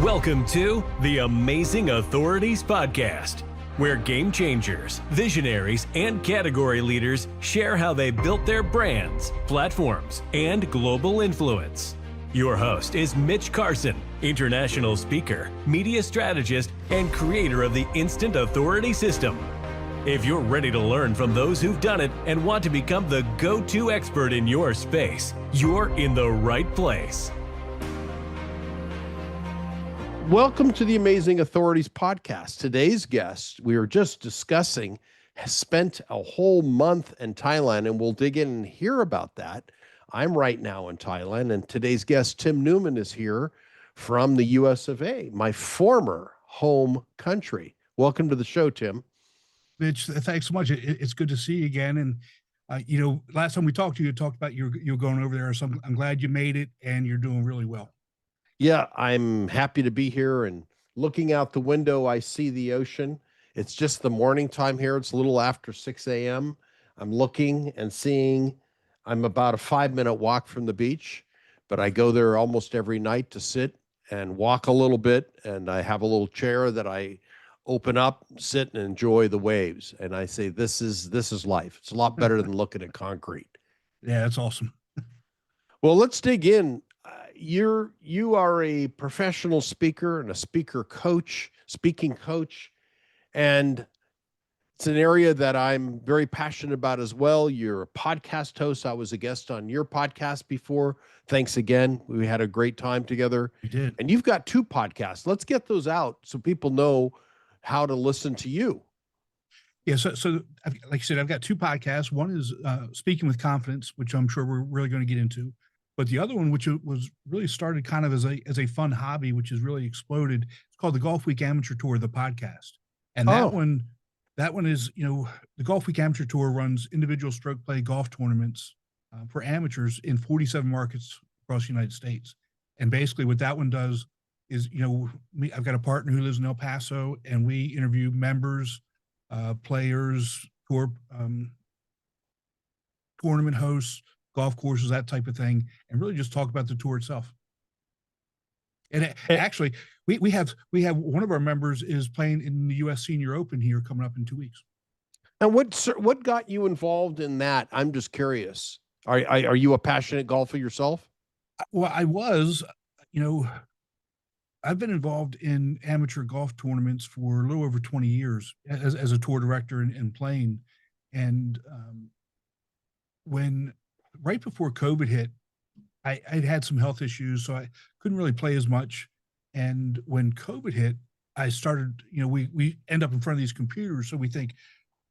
Welcome to the Amazing Authorities Podcast, where game changers, visionaries, and category leaders share how they built their brands, platforms, and global influence. Your host is Mitch Carson, international speaker, media strategist, and creator of the Instant Authority System. If you're ready to learn from those who've done it and want to become the go-to expert in your space, you're in the right place. Welcome to the Amazing Authorities Podcast. Today's guest, we were just discussing, has spent a whole month in Thailand, and we'll dig in and hear about that. I'm right now in Thailand, and today's guest, Tim Newman, is here from the US of A, my former home country. Welcome to the show, Tim. Mitch, thanks so much. It's good to see you again. And, last time we talked to you, talked about you're going over there. So I'm glad you made it, and you're doing really well. Yeah, I'm happy to be here, and looking out the window, I see the ocean. It's just the morning time here. It's a little after 6 a.m. I'm looking and seeing. I'm about a 5-minute walk from the beach, but I go there almost every night to sit and walk a little bit, and I have a little chair that I open up, sit, and enjoy the waves. And I say, this is life. It's a lot better than looking at concrete. Yeah, that's awesome. Well, let's dig in. You are a professional speaker and a speaking coach, and it's an area that I'm very passionate about as well. You're a podcast host. I was a guest on your podcast before. Thanks again. We had a great time together. We did. And you've got 2 podcasts. Let's get those out so people know how to listen to you. Yeah. So like you said, I've got 2 podcasts. One is Speaking with Confidence, which I'm sure we're really going to get into. But the other one, which was really started kind of as a fun hobby, which has really exploded, it's called the Golf Week Amateur Tour, the podcast. And that one is, the Golf Week Amateur Tour runs individual stroke play golf tournaments for amateurs in 47 markets across the United States. And basically what that one does is, I've got a partner who lives in El Paso, and we interview members, players, tournament hosts, golf courses, that type of thing, and really just talk about the tour itself. And actually, we have one of our members is playing in the U.S. Senior Open here coming up in 2 weeks. And what got you involved in that? I'm just curious. Are you a passionate golfer yourself? Well, I was. I've been involved in amateur golf tournaments for a little over 20 years as a tour director and playing. And right before COVID hit, I'd had some health issues, so I couldn't really play as much. And when COVID hit, I started, we end up in front of these computers, so we think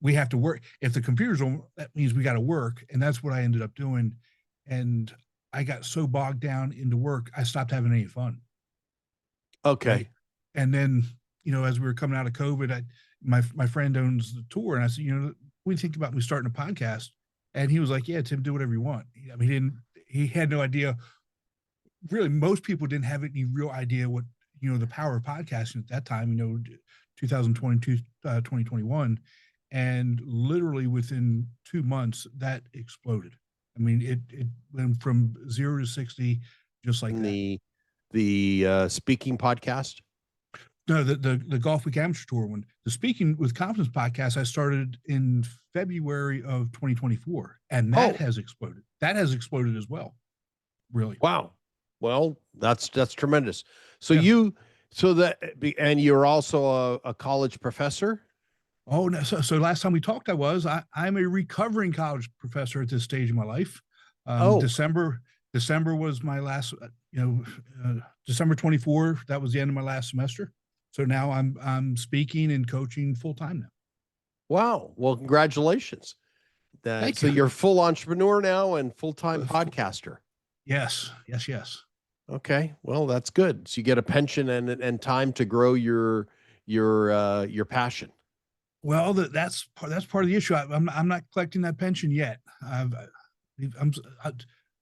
we have to work. If the computers don't, that means we got to work. And that's what I ended up doing. And I got so bogged down into work, I stopped having any fun. Okay. Right? And then, as we were coming out of COVID, my friend owns the tour, and I said, we think about me starting a podcast. And he was like, yeah, Tim, do whatever you want. I mean, he had no idea. Really, most people didn't have any real idea what, the power of podcasting at that time, 2022, 2021. And literally within 2 months, that exploded. I mean, it went from 0 to 60, just like that. The speaking podcast? No, the Golf Week Amateur Tour one. The Speaking with Confidence podcast I started in February of 2024, and that has exploded. That has exploded as well. Really. Wow. Well, that's tremendous. So Yeah. and you're also a college professor? Oh, no. So last time we talked, I'm a recovering college professor at this stage of my life. December was my last, December 24, that was the end of my last semester. So now I'm speaking and coaching full time now. Wow. Well, congratulations. Thank so you. you're full entrepreneur now and full-time podcaster. Yes. Okay. Well, that's good. So you get a pension and time to grow your passion. Well, that's part of the issue. I'm not collecting that pension yet. I'm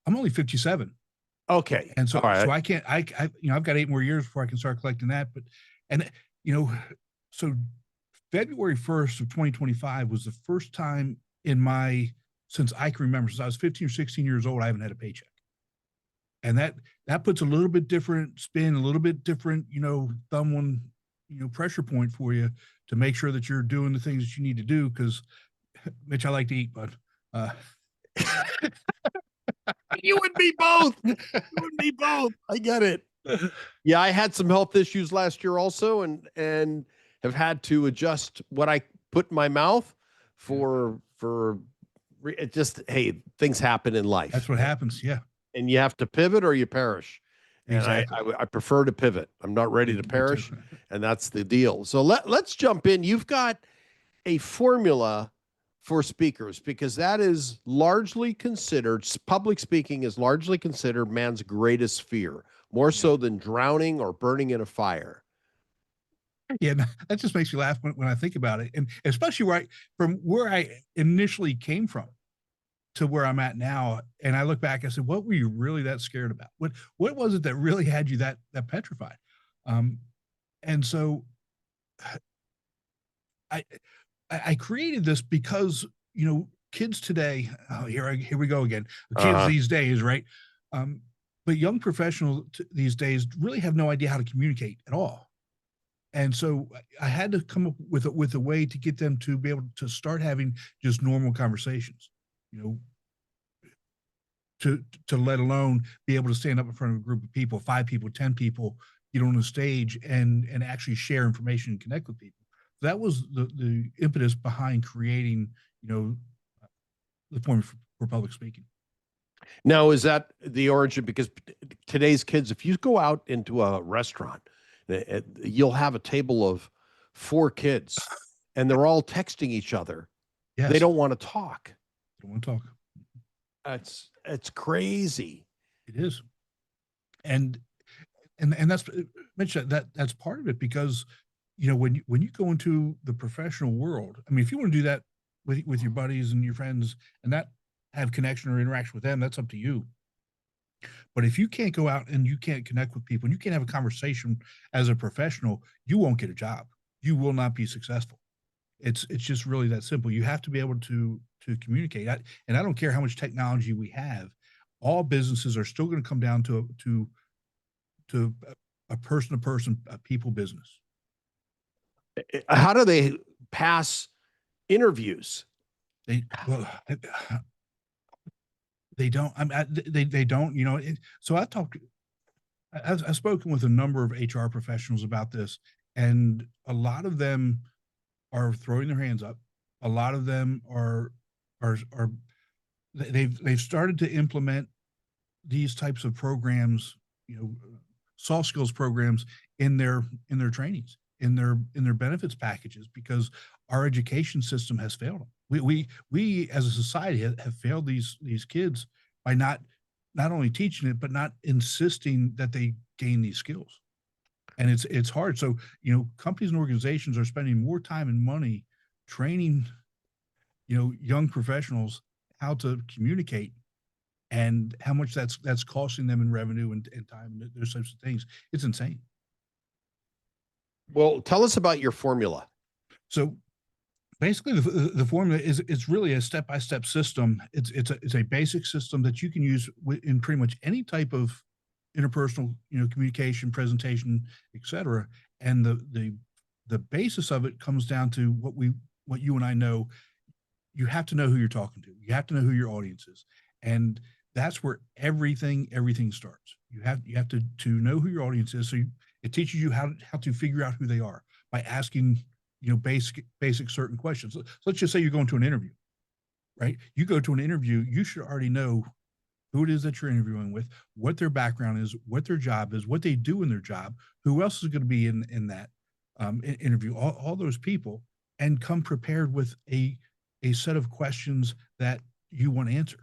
only 57. Okay. And so, right. so I can't, I've got 8 more years before I can start collecting that. So February 1st of 2025 was the first time since I can remember, since I was 15 or 16 years old, I haven't had a paycheck. And that puts a little bit different spin, a little bit different, thumb on, pressure point for you to make sure that you're doing the things that you need to do. Because Mitch, I like to eat, but You and me both. You and me both. I get it. Yeah, I had some health issues last year also, and have had to adjust what I put in my mouth for it. Just, hey, things happen in life. That's what happens. Yeah. And you have to pivot or you perish. And Exactly. I prefer to pivot. I'm not ready to perish, and that's the deal. So let's jump in. You've got a formula for speakers, because that is largely considered, public speaking is largely considered man's greatest fear, more so than drowning or burning in a fire. Yeah, that just makes me laugh when I think about it, and especially from where I initially came from to where I'm at now. And I look back, I said, what were you really that scared about? What was it that really had you that petrified? And so I created this because, kids today, here we go again, kids these days, right? But young professionals these days really have no idea how to communicate at all. And so I had to come up with a way to get them to be able to start having just normal conversations, to let alone be able to stand up in front of a group of people, 5 people, 10 people, get on the stage and actually share information and connect with people. So that was the impetus behind creating, the form for public speaking. Now, is that the origin? Because today's kids, if you go out into a restaurant, you'll have a table of 4 kids and they're all texting each other. Yes. They don't want to talk. They don't want to talk. It's crazy. It is. And that's Mitch, that's part of it, because when you go into the professional world, I mean, if you want to do that with your buddies and your friends and that have connection or interaction with them, that's up to you. But if you can't go out and you can't connect with people and you can't have a conversation as a professional, you won't get a job. You will not be successful. It's just really that simple. You have to be able to communicate. And I don't care how much technology we have, all businesses are still going to come down to a person-to-person, a people business. How do they pass interviews? They don't. They don't. So I've spoken with a number of HR professionals about this, and a lot of them are throwing their hands up. A lot of them they've started to implement these types of programs, soft skills programs in their trainings, in their benefits packages, because our education system has failed them. We as a society have failed these kids by not only teaching it, but not insisting that they gain these skills. And it's hard. So, companies and organizations are spending more time and money training, young professionals how to communicate, and how much that's costing them in revenue and time, and those types of things. It's insane. Well, tell us about your formula. So basically the formula it's really a step-by-step system. It's a basic system that you can use in pretty much any type of interpersonal, communication, presentation, etc. And the basis of it comes down to what you and I know. You have to know who you're talking to. You have to know who your audience is. And that's where everything starts. You have to know who your audience is. So it teaches you how to figure out who they are by asking, basic certain questions. So let's just say you're going to an interview, right? You go to an interview, you should already know who it is that you're interviewing with, what their background is, what their job is, what they do in their job, who else is going to be in that interview, all those people, and come prepared with a set of questions that you want answered.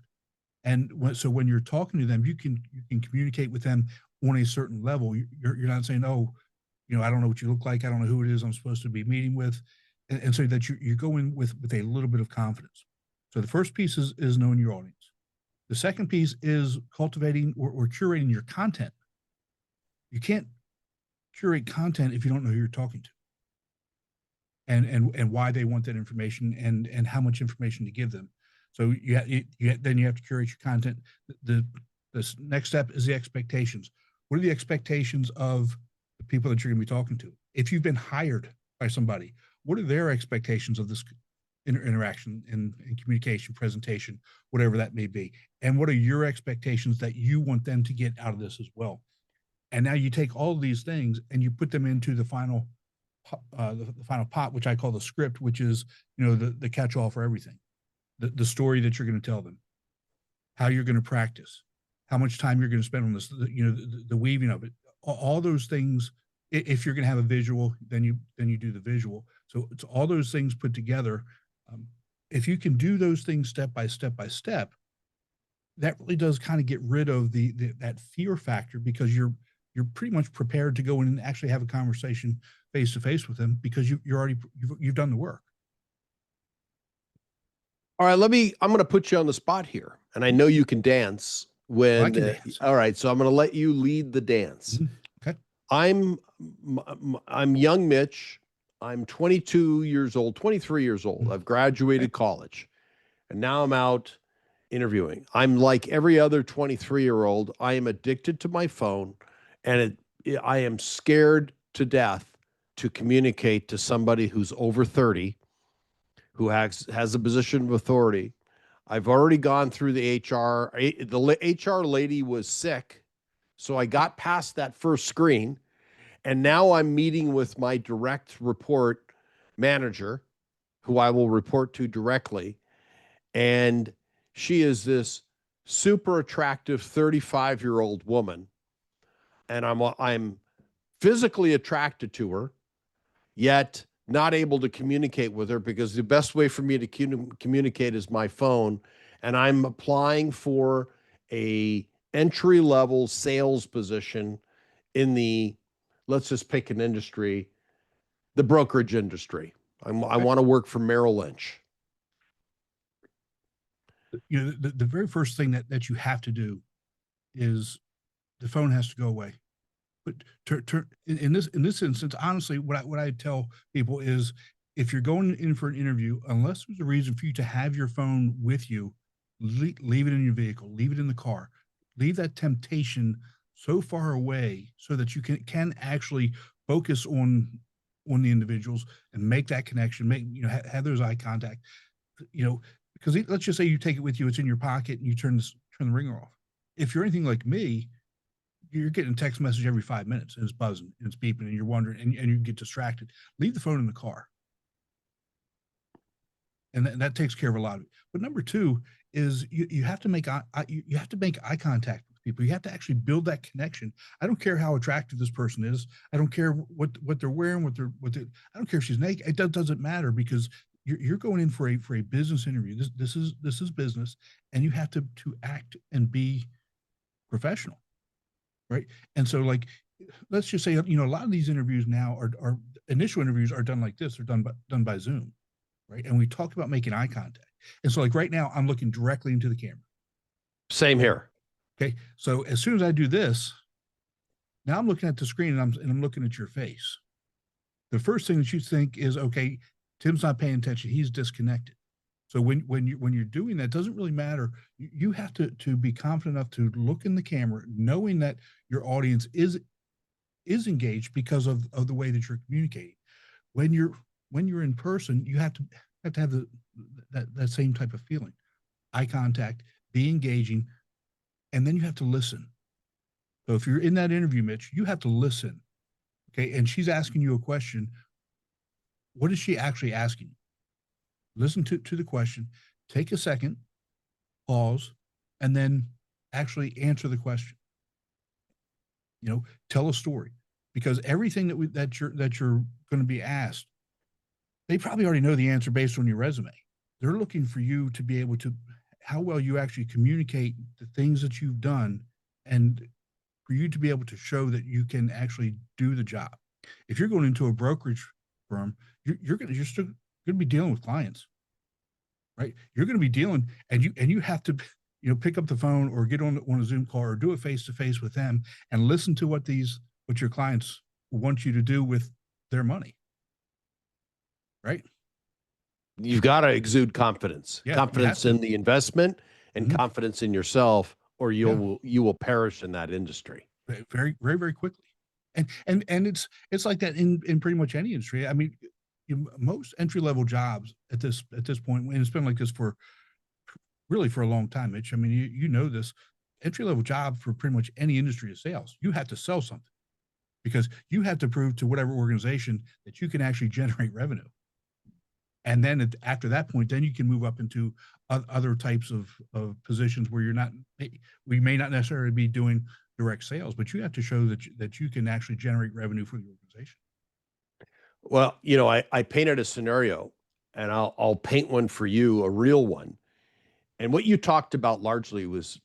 And so when you're talking to them, you can communicate with them on a certain level. You're not saying, oh, I don't know what you look like. I don't know who it is I'm supposed to be meeting with. And so that you go in with a little bit of confidence. So the first piece is knowing your audience. The second piece is cultivating or curating your content. You can't curate content if you don't know who you're talking to, and why they want that information, and how much information to give them. So then you have to curate your content. The This next step is the expectations. What are the expectations of the people that you're going to be talking to? If you've been hired by somebody, what are their expectations of this interaction and communication, presentation, whatever that may be? And what are your expectations that you want them to get out of this as well? And now you take all of these things and you put them into the final pot, which I call the script, which is, the catch-all for everything, the story that you're going to tell them, how you're going to practice, how much time you're going to spend on this, the weaving of it, all those things. If you're going to have a visual, then you do the visual. So it's all those things put together. If you can do those things step by step, that really does kind of get rid of that fear factor, because you're pretty much prepared to go in and actually have a conversation face to face with them, because you've done the work. All right, I'm going to put you on the spot here, and I know you can dance. I can dance. All right, so I'm going to let you lead the dance. Mm-hmm. Okay. I'm young Mitch. I'm 22 years old, 23 years old. I've graduated college, and now I'm out interviewing. I'm like every other 23-year-old. I am addicted to my phone, and I am scared to death to communicate to somebody who's over 30, who has a position of authority. I've already gone through the HR. The HR lady was sick, so I got past that first screen. And now I'm meeting with my direct report manager, who I will report to directly. And she is this super attractive 35-year-old woman. And I'm physically attracted to her, yet not able to communicate with her, because the best way for me to communicate is my phone. And I'm applying for a entry-level sales position in the, let's just pick an industry, the brokerage industry. I want to work for Merrill Lynch. The very first thing that you have to do is the phone has to go away. But in this instance, honestly, what I tell people is, if you're going in for an interview, unless there's a reason for you to have your phone with you, leave it in your vehicle, leave it in the car, leave that temptation so far away so that you can actually focus on the individuals and make that connection, have those eye contact, because let's just say you take it with you, it's in your pocket, and you turn the ringer off. If you're anything like me, you're getting a text message every 5 minutes, and it's buzzing and it's beeping, and you're wondering, and you get distracted. Leave the phone in the car. And that takes care of a lot of it. But number two is you have to make eye contact with people. You have to actually build that connection. I don't care how attractive this person is. I don't care what they're wearing, I don't care if she's naked. It doesn't matter, because you're going in for a business interview. This is business, and you have to act and be professional, right? And so, like, let's just say, a lot of these interviews now are initial interviews are done like this. They're done by Zoom, right? And we talk about making eye contact. And so, like, right now, I'm looking directly into the camera. Same here. Okay. So as soon as I do this, now I'm looking at the screen, and I'm looking at your face. The first thing that you think is, okay, Tim's not paying attention. He's disconnected. So when you're doing that, it doesn't really matter. You have to be confident enough to look in the camera, knowing that your audience is engaged because of the way that you're communicating. When you're in person, you have to have that same type of feeling, eye contact, be engaging, and then you have to listen. So if you're in that interview, Mitch, you have to listen. Okay, and she's asking you a question. What is she actually asking you? Listen to the question, take a second, pause, and then actually answer the question. Tell a story, because everything that you're going to be asked, they probably already know the answer based on your resume. They're looking for you to be able to, how well you actually communicate the things that you've done, and for you to be able to show that you can actually do the job. If you're going into a brokerage firm, you're still going to be dealing with clients, right? You're going to be dealing, and you have to, pick up the phone or get on a Zoom call or do it face to face with them and listen to what your clients want you to do with their money, right? You've got to exude confidence, confidence in the investment, and confidence in yourself, or you will perish in that industry. Very, very, very quickly. And it's like that in pretty much any industry. I mean, most entry-level jobs at this point, and it's been like this for really for a long time, Mitch. I mean, you know this, entry-level job for pretty much any industry is sales. You have to sell something because you have to prove to whatever organization that you can actually generate revenue. And then after that point, then you can move up into other types of positions where we may not necessarily be doing direct sales, but you have to show that you can actually generate revenue for the organization. Well, I painted a scenario, and I'll paint one for you, a real one. And what you talked about largely was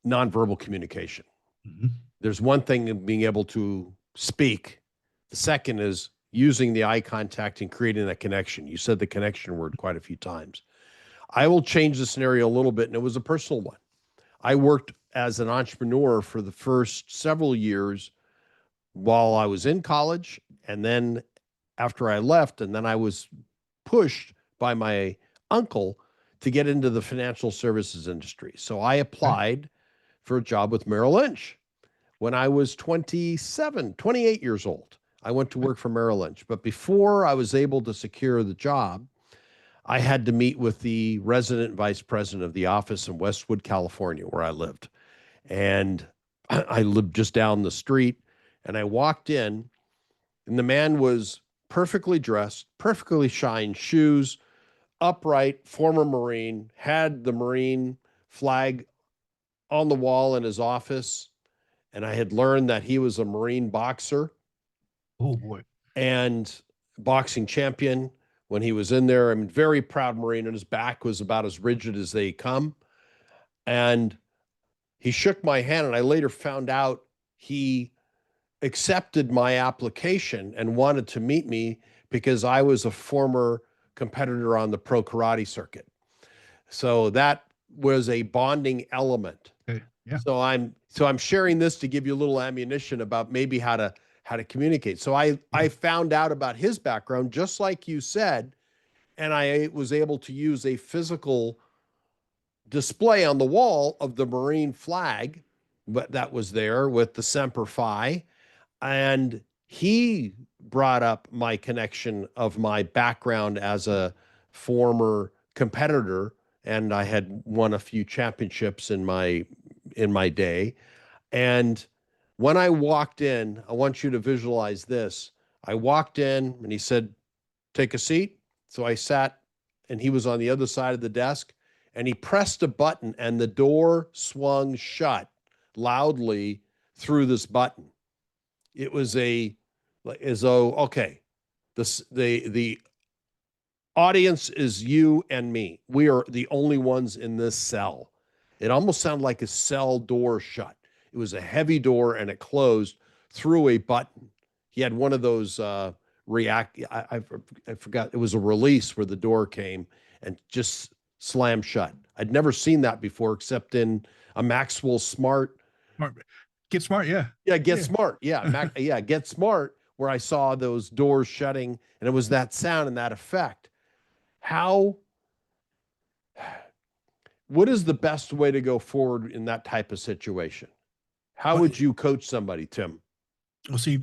nonverbal communication. Mm-hmm. There's one thing in being able to speak. The second is using the eye contact and creating that connection. You said the connection word quite a few times. I will change the scenario a little bit, and it was a personal one. I worked as an entrepreneur for the first several years while I was in college, and then after I left, and then I was pushed by my uncle to get into the financial services industry. So I applied for a job with Merrill Lynch when I was 28 years old. I went to work for Merrill Lynch. But before I was able to secure the job, I had to meet with the resident vice president of the office in Westwood, California, where I lived. And I lived just down the street. And I walked in, and the man was perfectly dressed, perfectly shined shoes, upright, former Marine, had the Marine flag on the wall in his office. And I had learned that he was a Marine boxer. Oh, boy. And boxing champion when he was in there. I mean, very proud Marine, and his back was about as rigid as they come. And he shook my hand, and I later found out he accepted my application and wanted to meet me because I was a former competitor on the pro karate circuit. So that was a bonding element. Okay. Yeah. So I'm sharing this to give you a little ammunition about maybe how to communicate. So I found out about his background, just like you said, and I was able to use a physical display on the wall of the Marine flag, but that was there with the Semper Fi. And he brought up my connection of my background as a former competitor, and I had won a few championships in my day. And when I walked in, I want you to visualize this. I walked in and he said, "Take a seat." So I sat, and he was on the other side of the desk, and he pressed a button, and the door swung shut loudly through this button. It was as though, okay, the audience is you and me. We are the only ones in this cell. It almost sounded like a cell door shut. It was a heavy door, and it closed through a button. He had one of those I forgot. It was a release where the door came and just slammed shut. I'd never seen that before, except in a Maxwell Smart. Get Smart, yeah. Yeah, Get Smart. Yeah, Get Smart, where I saw those doors shutting, and it was that sound and that effect. What is the best way to go forward in that type of situation? How would you coach somebody, Tim? Well, see,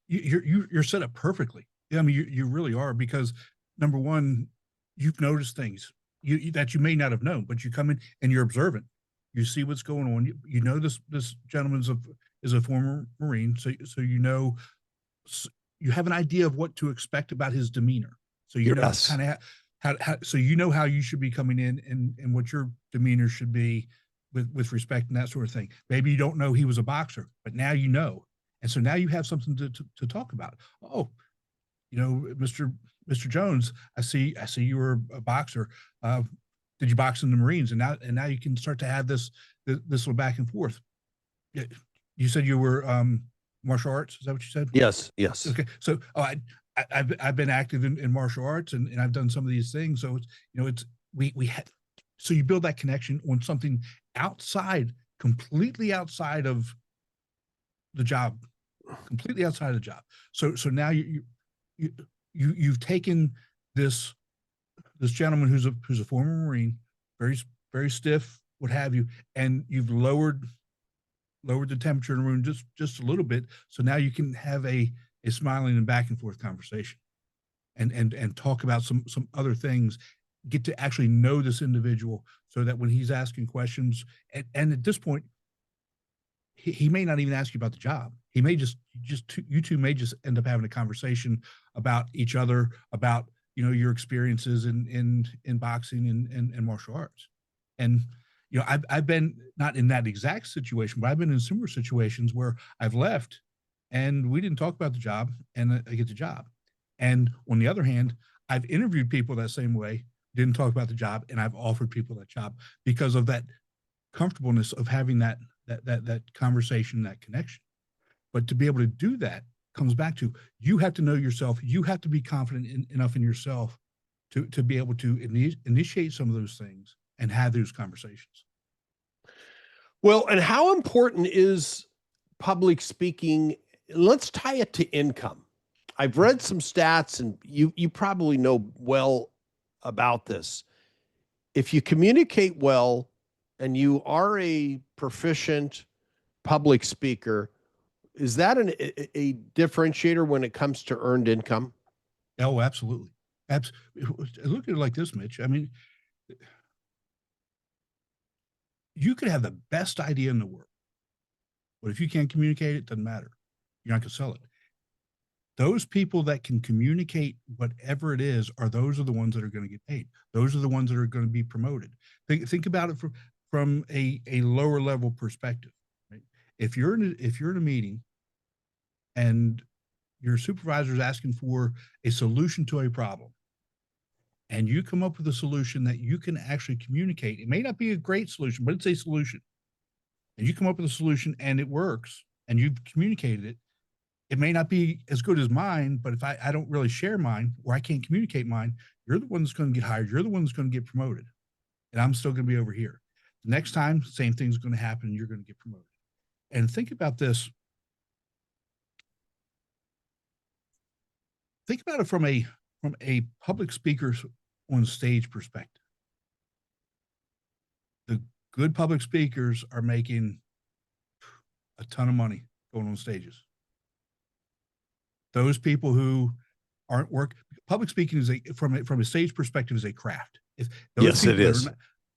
you're set up perfectly. I mean, you really are, because number one, you've noticed things that you may not have known, but you come in and you're observant. You see what's going on. You know this gentleman is a former Marine, so you have an idea of what to expect about his demeanor. So you know kind of how so you know how you should be coming in and what your demeanor should be with respect and that sort of thing. Maybe you don't know he was a boxer, but now you know. And so now you have something to talk about. Oh, Mr. Jones, I see you were a boxer. Did you box in the Marines? And now you can start to have this little back and forth. You said you were martial arts. Is that what you said? Yes. Okay. So I've been active in martial arts, and I've done some of these things. So so you build that connection on something completely outside of the job. So now you've taken this gentleman who's a former Marine, very very stiff, what have you, and you've lowered the temperature in the room just a little bit, so now you can have a smiling and back and forth conversation, and talk about some other things, get to actually know this individual, so that when he's asking questions, and at this point, he may not even ask you about the job. He may you two may just end up having a conversation about each other, about your experiences in boxing and martial arts. And I've been not in that exact situation, but I've been in similar situations where I've left and we didn't talk about the job, and I get the job. And on the other hand, I've interviewed people that same way, didn't talk about the job, and I've offered people that job because of that comfortableness of having that conversation, that connection. But to be able to do that comes back to, you have to know yourself. You have to be confident enough in yourself to be able to initiate some of those things and have those conversations. Well, and how important is public speaking? Let's tie it to income. I've read some stats, and you probably know well about this. If you communicate well and you are a proficient public speaker, is that a differentiator when it comes to earned income? Oh, absolutely. Look at it like this, Mitch. I mean, you could have the best idea in the world, but if you can't communicate, it doesn't matter. You're not going to sell it. Those people that can communicate whatever it is are the ones that are going to get paid. Those are the ones that are going to be promoted. Think about it from a lower level perspective. Right? If you're in a meeting and your supervisor is asking for a solution to a problem, and you come up with a solution that you can actually communicate, it may not be a great solution, but it's a solution. And you come up with a solution and it works, and you've communicated it. It may not be as good as mine, but if I don't really share mine, or I can't communicate mine, you're the one that's going to get hired. You're the one that's going to get promoted. And I'm still going to be over here. The next time, same thing's going to happen, and you're going to get promoted. And think about this. Think about it from a public speaker's on stage perspective. The good public speakers are making a ton of money going on stages. Those people who aren't public speaking is from a stage perspective is a craft. Yes, it is.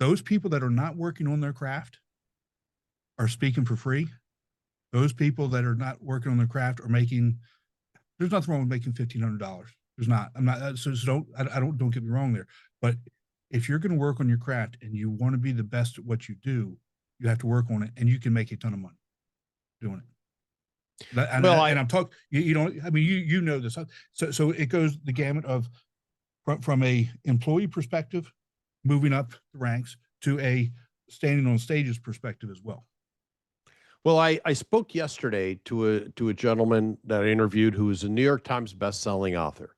Those people that are not working on their craft are speaking for free. Those people that are not working on their craft are making. There's nothing wrong with making $1,500. There's not. I'm not. So don't get me wrong there. But if you're going to work on your craft and you want to be the best at what you do, you have to work on it, and you can make a ton of money doing it. I'm talking. You don't. I mean, you know this. So it goes the gamut of from a employee perspective, moving up the ranks, to a standing on stages perspective as well. Well, I spoke yesterday to a gentleman that I interviewed who is a New York Times best-selling author,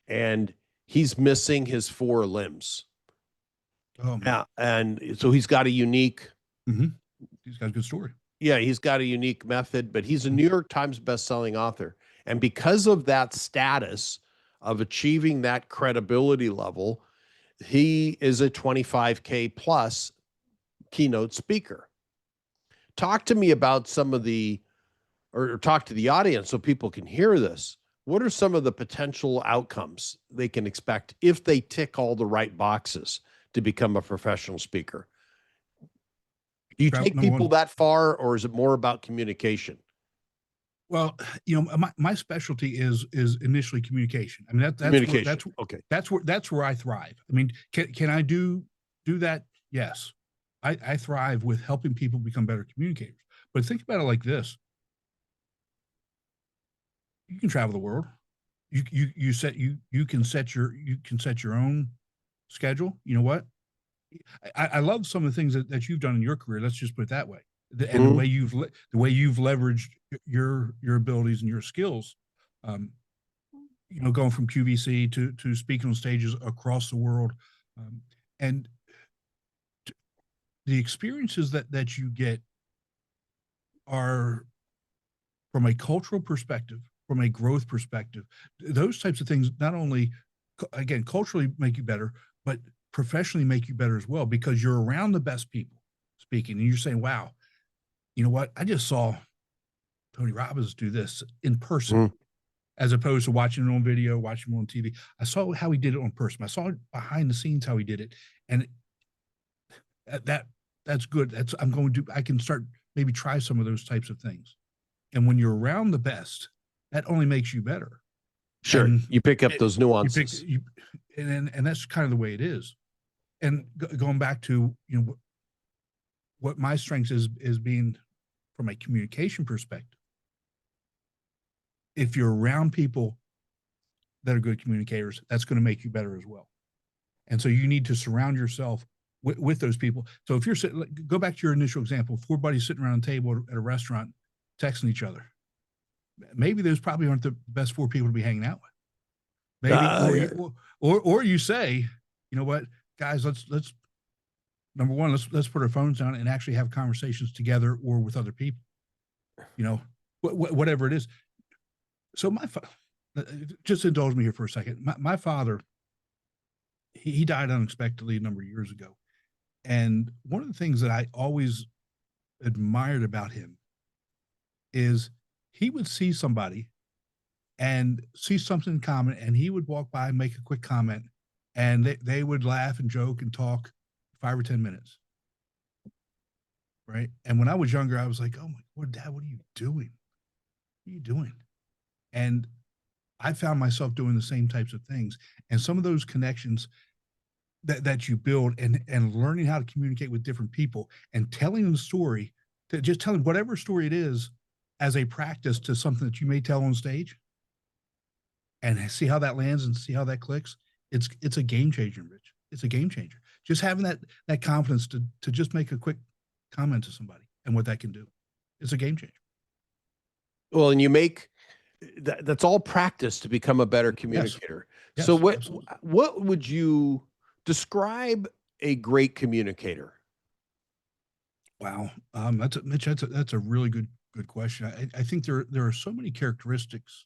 and he's missing his 4 limbs. Oh, yeah, and so he's got a unique. Mm-hmm. He's got a good story. Yeah, he's got a unique method, but he's a New York Times best-selling author, and because of that status of achieving that credibility level, he is a 25K plus keynote speaker. Talk to me about some of or talk to the audience so people can hear this. What are some of the potential outcomes they can expect if they tick all the right boxes to become a professional speaker? Do you take people that far, or is it more about communication? Well, my specialty is initially communication. I mean, that's communication. Okay. That's where I thrive. I mean, can I do that? Yes. I thrive with helping people become better communicators. But think about it like this. You can travel the world. You can set your own schedule. You know what? I love some of the things that you've done in your career. Let's just put it that way. And the way you've leveraged your abilities and your skills, going from QVC to speaking on stages across the world, and the experiences that you get are from a cultural perspective, from a growth perspective. Those types of things not only, again, culturally make you better, but professionally make you better as well, because you're around the best people speaking and you're saying, wow, you know what? I just saw Tony Robbins do this in person, as opposed to watching it on video, watching it on TV. I saw how he did it on person. I saw it behind the scenes, how he did it. And that's good. I can start maybe try some of those types of things. And when you're around the best, that only makes you better. Sure. And you pick up those nuances. And that's kind of the way it is. And going back to, what my strength is being from a communication perspective. If you're around people that are good communicators, that's going to make you better as well. And so you need to surround yourself with those people. So if you're sitting, go back to your initial example, 4 buddies sitting around a table at a restaurant, texting each other. Maybe those probably aren't the best 4 people to be hanging out with. Maybe, or you say, you know what, guys, let's number one, let's put our phones down and actually have conversations together or with other people. Whatever it is. So just indulge me here for a second. My father, he died unexpectedly a number of years ago. And one of the things that I always admired about him is he would see somebody and see something in common, and he would walk by and make a quick comment, and they would laugh and joke and talk 5 or 10 minutes. Right. And when I was younger, I was like, oh my God, Dad, what are you doing? What are you doing? And I found myself doing the same types of things. And some of those connections that you build and learning how to communicate with different people and telling them the story, just telling whatever story it is as a practice to something that you may tell on stage and see how that lands and see how that clicks. It's a game changer, Rich. It's a game changer. Just having that confidence to just make a quick comment to somebody and what that can do. It's a game changer. Well, and you make that's all practice to become a better communicator. Yes, so absolutely. what would you describe a great communicator? Wow. Mitch, that's a really good question. I think there are so many characteristics.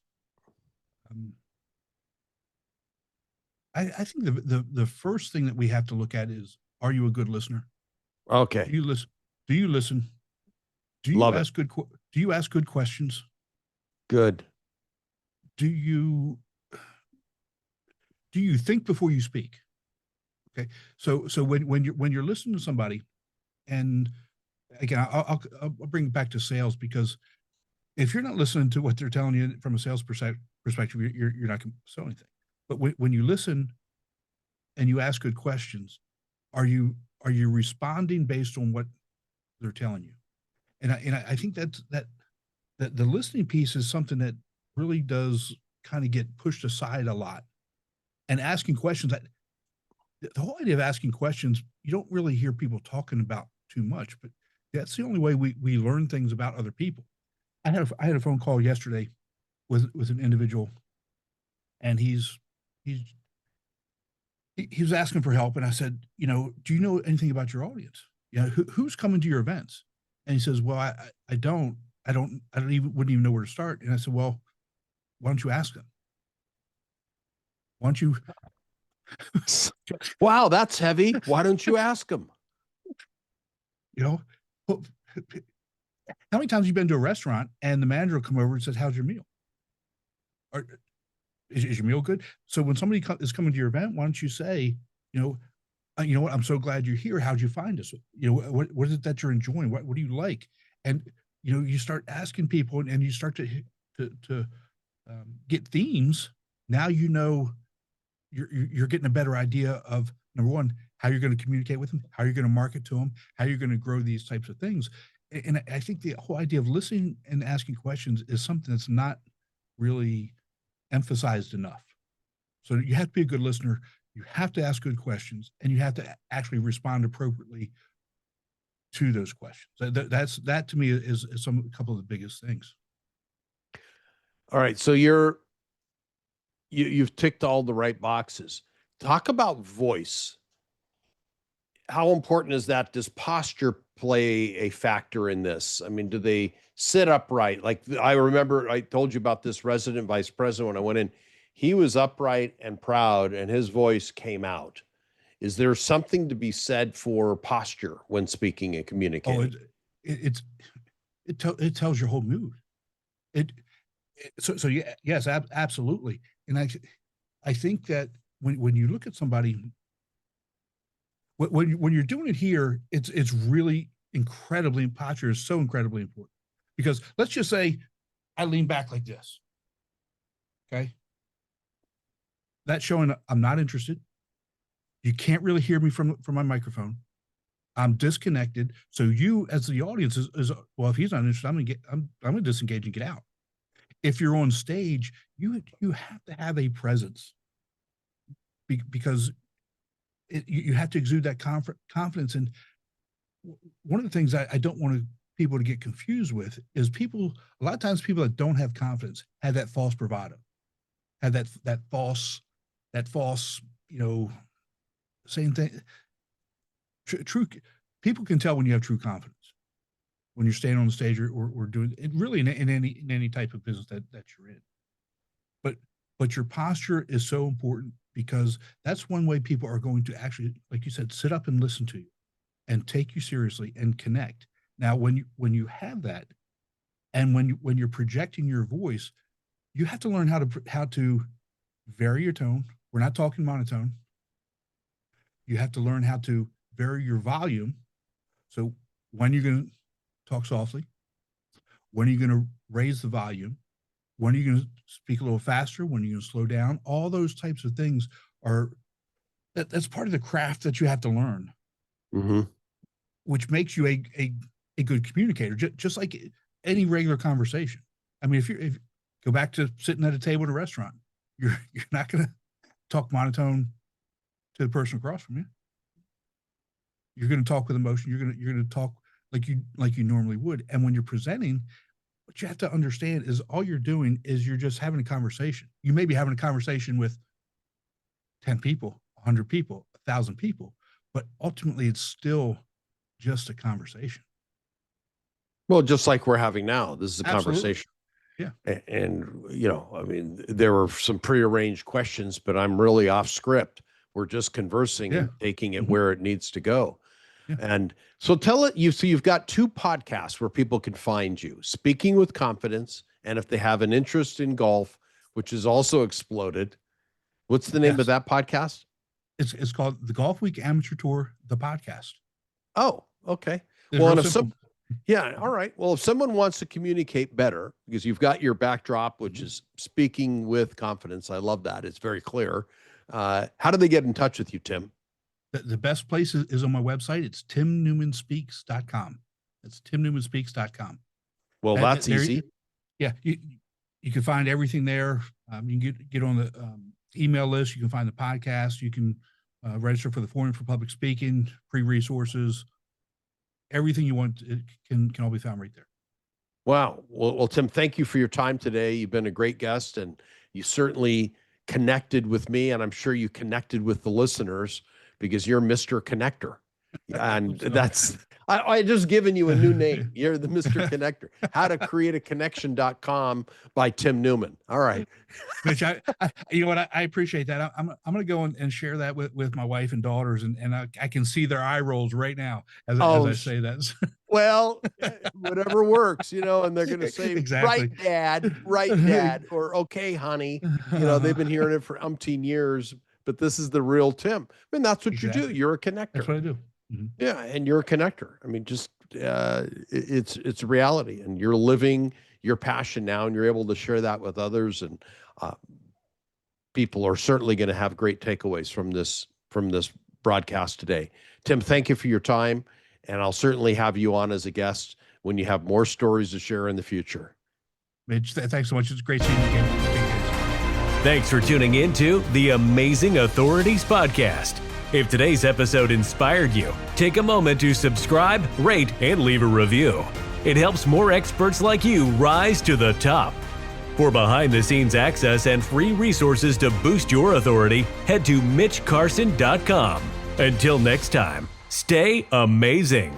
I think the first thing that we have to look at is, are you a good listener? Okay. Do you listen? Do you listen? Do you Love ask good? Do you ask good questions? Good. Do you think before you speak? Okay. So when you're listening to somebody, and again, I'll bring it back to sales, because if you're not listening to what they're telling you from a sales perspective, you're not going to sell anything. But when you listen and you ask good questions, are you responding based on what they're telling you? And I think that the listening piece is something that really does kind of get pushed aside a lot. And asking questions, the whole idea of asking questions, you don't really hear people talking about too much, but that's the only way we learn things about other people. I had a phone call yesterday with an individual, and he was asking for help, and I said, do you know anything about your audience? Who's coming to your events? And he says, well, I don't wouldn't even know where to start. And I said, well, why don't you ask them? Why don't you? Wow, that's heavy. Why don't you ask them? How many times have you been to a restaurant and the manager will come over and says, how's your meal? Or is your meal good? So when somebody is coming to your event, why don't you say, you know what, I'm so glad you're here. How'd you find us? What is it that you're enjoying? What do you like? And, you start asking people, and you start to get themes. Now, you're getting a better idea of, number one, how you're going to communicate with them, how you're going to market to them, how you're going to grow these types of things. And I think the whole idea of listening and asking questions is something that's not really emphasized enough. So you have to be a good listener. You have to ask good questions, and you have to actually respond appropriately to those questions. That to me is a couple of the biggest things. All right. So you've ticked all the right boxes. Talk about voice. How important is that? Does posture play a factor in this? I mean, do they sit upright? Like, I remember I told you about this resident vice president when I went in. He was upright and proud, and his voice came out. Is there something to be said for posture when speaking and communicating? It tells your whole mood. So yeah, yes, absolutely. And I think that when you look at somebody, when you're doing it here, it's really incredibly, posture is so incredibly important, because let's just say I lean back like this. Okay. That's showing I'm not interested. You can't really hear me from my microphone. I'm disconnected. So you, as the audience, is well, if he's not interested, I'm gonna disengage and get out. If you're on stage, you have to have a presence, because you have to exude that confidence. And one of the things I don't want people to get confused with is a lot of times people that don't have confidence have that false bravado, have that false, same thing. True people can tell when you have true confidence, when you're staying on the stage or doing it, really in any type of business that you're in. But your posture is so important, because that's one way people are going to actually, like you said, sit up and listen to you and take you seriously and connect. Now, when you have that, and when you're projecting your voice, you have to learn how to vary your tone. We're not talking monotone. You have to learn how to vary your volume. So when you're going to talk softly, when are you going to raise the volume, when are you going to speak a little faster, when are you going to slow down, all those types of things that's part of the craft that you have to learn, which makes you a good communicator, just like any regular conversation. I mean, if you go back to sitting at a table at a restaurant, you're not going to talk monotone to the person across from you. You're going to talk with emotion. You're going to talk like you normally would. And when you're presenting, what you have to understand is all you're doing is you're just having a conversation. You may be having a conversation with 10 people, 100 people, 1,000 people, but ultimately it's still just a conversation. Well, just like we're having now, this is a Absolutely. conversation. Yeah. And, I mean, there were some prearranged questions, but I'm really off script. We're just conversing and taking it where it needs to go. Yeah. And so you've got 2 podcasts where people can find you: Speaking with Confidence, and if they have an interest in golf, which has also exploded. What's the name of that podcast? It's called the Golf Week Amateur Tour, the podcast. Oh, okay. Well, and all right. Well, if someone wants to communicate better, because you've got your backdrop, which is Speaking with Confidence. I love that. It's very clear. How do they get in touch with you, Tim? The best place is on my website. It's timnewmanspeaks.com. It's timnewmanspeaks.com. Well, that's easy. You can find everything there. You can get on the email list. You can find the podcast. You can register for the Forum for Public Speaking, free resources. Everything you want, it can all be found right there. Wow. Well, Tim, thank you for your time today. You've been a great guest, and you certainly connected with me, and I'm sure you connected with the listeners, because you're Mr. Connector. And I just given you a new name. You're the Mr. Connector. How to create a connection.com by Tim Newman. All right. Which I appreciate that. I'm going to go and share that with my wife and daughters. And I can see their eye rolls right now as I say that. Well, whatever works, and they're going to say, exactly. Right, Dad, or okay, honey. They've been hearing it for umpteen years, but this is the real Tim. I mean, that's what you do. You're a connector. That's what I do. Mm-hmm. Yeah, and you're a connector. I mean, just it's a reality, and you're living your passion now, and you're able to share that with others, and people are certainly going to have great takeaways from this broadcast today. Tim, thank you for your time, and I'll certainly have you on as a guest when you have more stories to share in the future. Mitch, thanks so much. It's great seeing you again. Thanks for tuning in to the Amazing Authorities Podcast. If today's episode inspired you, take a moment to subscribe, rate, and leave a review. It helps more experts like you rise to the top. For behind-the-scenes access and free resources to boost your authority, head to MitchCarson.com. Until next time, stay amazing.